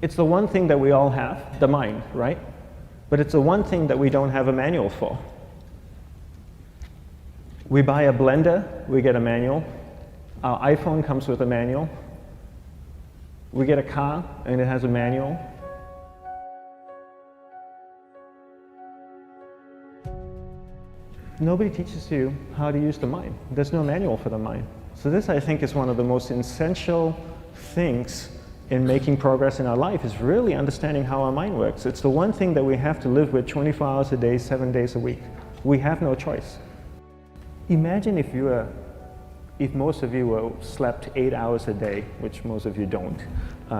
It's the one thing that we all have, the mind, right? But it's the one thing that we don't have a manual for. We buy a blender, we get a manual. Our iPhone comes with a manual. We get a car and it has a manual. Nobody teaches you how to use the mind. There's no manual for the mind. So this, I think, is one of the most essential things in making progress in our life, is really understanding how our mind works. It's the one thing that we have to live with 24 hours a day, 7 days a week. We have no choice. Imagine if most of you slept 8 hours a day, which most of you don't.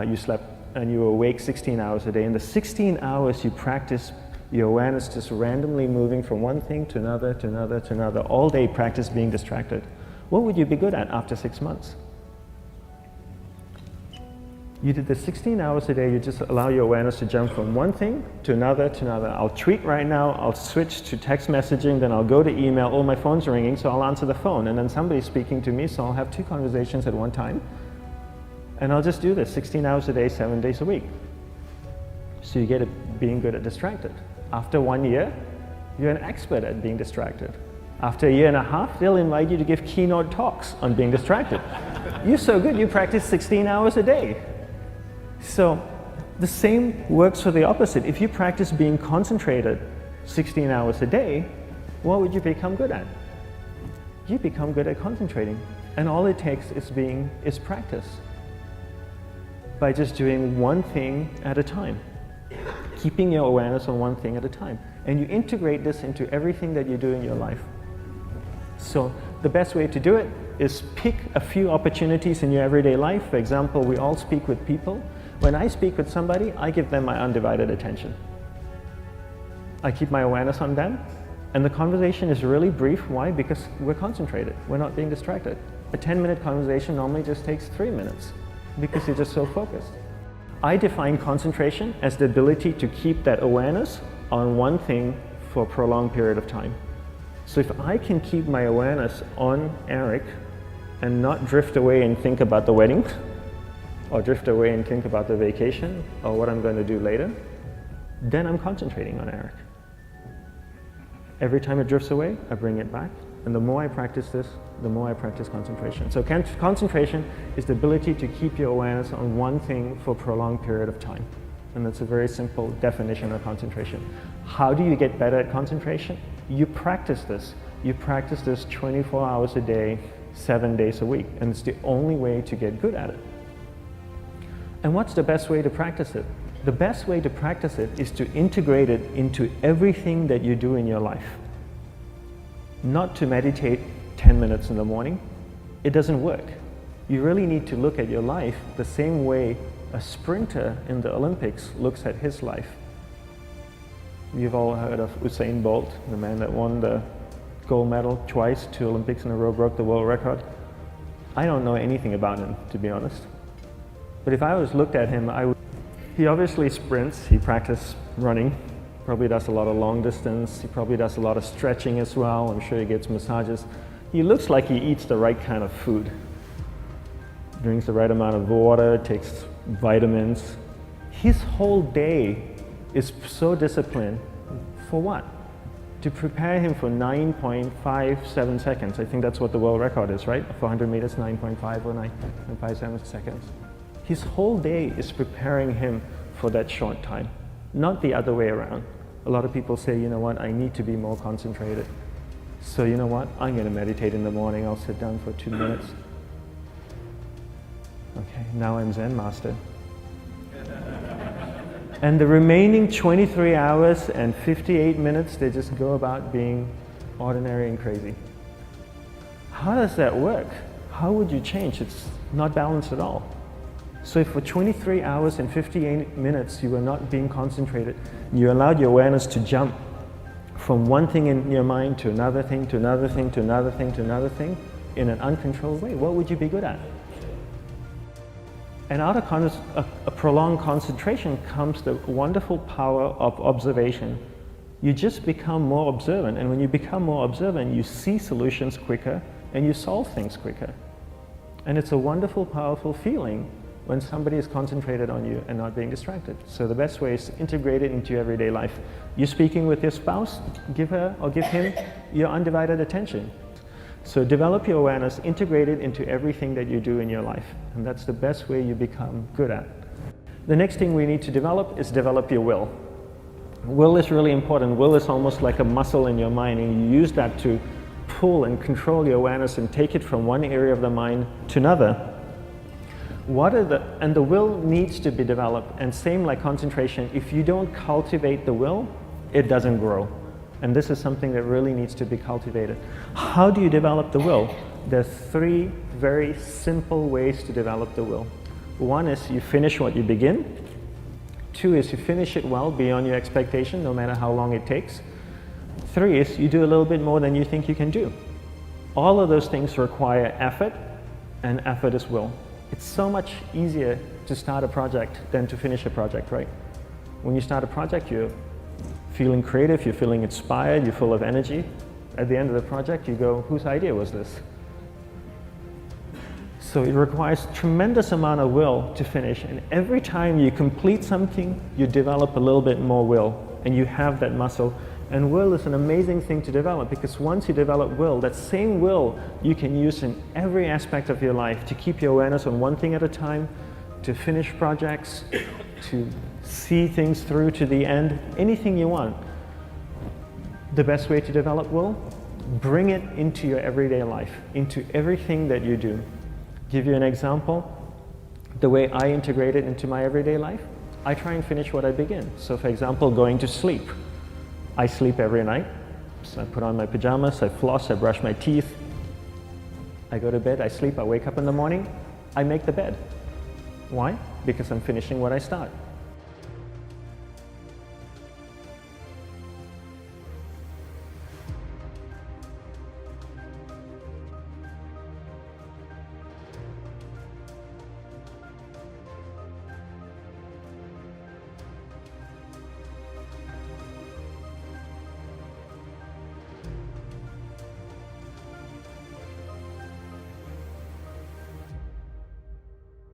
You slept and you were awake 16 hours a day. In the 16 hours you practice your awareness just randomly moving from one thing to another, to another, to another, all day practice being distracted. What would you be good at after 6 months? You did the 16 hours a day, you just allow your awareness to jump from one thing to another, to another. I'll tweet right now, I'll switch to text messaging, then I'll go to email, oh, my phone's ringing, so I'll answer the phone, and then somebody's speaking to me, so I'll have 2 conversations at one time. And I'll just do this 16 hours a day, 7 days a week. So you get it being good at distracted. After 1 year, you're an expert at being distracted. After a year and a half, they'll invite you to give keynote talks on being distracted. You're so good, you practice 16 hours a day. So the same works for the opposite. If you practice being concentrated 16 hours a day, what would you become good at? You become good at concentrating. And all it takes is practice. By just doing one thing at a time. Keeping your awareness on one thing at a time. And you integrate this into everything that you do in your life. So the best way to do it is pick a few opportunities in your everyday life. For example, we all speak with people. When I speak with somebody, I give them my undivided attention. I keep my awareness on them, and the conversation is really brief. Why? Because we're concentrated. We're not being distracted. A 10-minute conversation normally just takes 3 minutes because you're just so focused. I define concentration as the ability to keep that awareness on one thing for a prolonged period of time. So if I can keep my awareness on Eric and not drift away and think about the wedding, or drift away and think about the vacation, or what I'm going to do later, then I'm concentrating on Eric. Every time it drifts away, I bring it back. And the more I practice this, the more I practice concentration. So concentration is the ability to keep your awareness on one thing for a prolonged period of time. And that's a very simple definition of concentration. How do you get better at concentration? You practice this. You practice this 24 hours a day, 7 days a week. And it's the only way to get good at it. And what's the best way to practice it? The best way to practice it is to integrate it into everything that you do in your life. Not to meditate 10 minutes in the morning. It doesn't work. You really need to look at your life the same way a sprinter in the Olympics looks at his life. You've all heard of Usain Bolt, the man that won the gold medal twice, 2 Olympics in a row, broke the world record. I don't know anything about him, to be honest. But if I was looked at him, he obviously sprints, he practices running, probably does a lot of long distance, he probably does a lot of stretching as well, I'm sure he gets massages. He looks like he eats the right kind of food. Drinks the right amount of water, takes vitamins. His whole day is so disciplined. For what? To prepare him for 9.57 seconds. I think that's what the world record is, right? For 100 meters, 9.5 or 9.57 seconds. His whole day is preparing him for that short time, not the other way around. A lot of people say, you know what, I need to be more concentrated. So you know what, I'm going to meditate in the morning, I'll sit down for 2 minutes. Okay, now I'm Zen master. And the remaining 23 hours and 58 minutes, they just go about being ordinary and crazy. How does that work? How would you change? It's not balanced at all. So if for 23 hours and 58 minutes you were not being concentrated, you allowed your awareness to jump from one thing in your mind to another thing, to another thing, to another thing, to another thing, in an uncontrolled way, what would you be good at? And out of a prolonged concentration comes the wonderful power of observation. You just become more observant, and when you become more observant, you see solutions quicker and you solve things quicker. And it's a wonderful, powerful feeling when somebody is concentrated on you and not being distracted. So the best way is to integrate it into your everyday life. You're speaking with your spouse, give her or give him your undivided attention. So develop your awareness, integrate it into everything that you do in your life. And that's the best way you become good at. The next thing we need to develop is develop your will. Will is really important. Will is almost like a muscle in your mind, and you use that to pull and control your awareness and take it from one area of the mind to another. And the will needs to be developed, and same like concentration, if you don't cultivate the will, it doesn't grow. And this is something that really needs to be cultivated. How do you develop the will? There's 3 very simple ways to develop the will. 1 is you finish what you begin. 2 is you finish it well beyond your expectation, no matter how long it takes. 3 is you do a little bit more than you think you can do. All of those things require effort, and effort is will. It's so much easier to start a project than to finish a project, right? When you start a project, you're feeling creative, you're feeling inspired, you're full of energy. At the end of the project, you go, whose idea was this? So it requires tremendous amount of will to finish, and every time you complete something, you develop a little bit more will, and you have that muscle. And will is an amazing thing to develop, because once you develop will, that same will you can use in every aspect of your life to keep your awareness on one thing at a time, to finish projects, to see things through to the end, anything you want. The best way to develop will? Bring it into your everyday life, into everything that you do. Give you an example, the way I integrate it into my everyday life, I try and finish what I begin. So for example, going to sleep. I sleep every night, so I put on my pajamas, I floss, I brush my teeth, I go to bed, I sleep, I wake up in the morning, I make the bed. Why? Because I'm finishing what I start.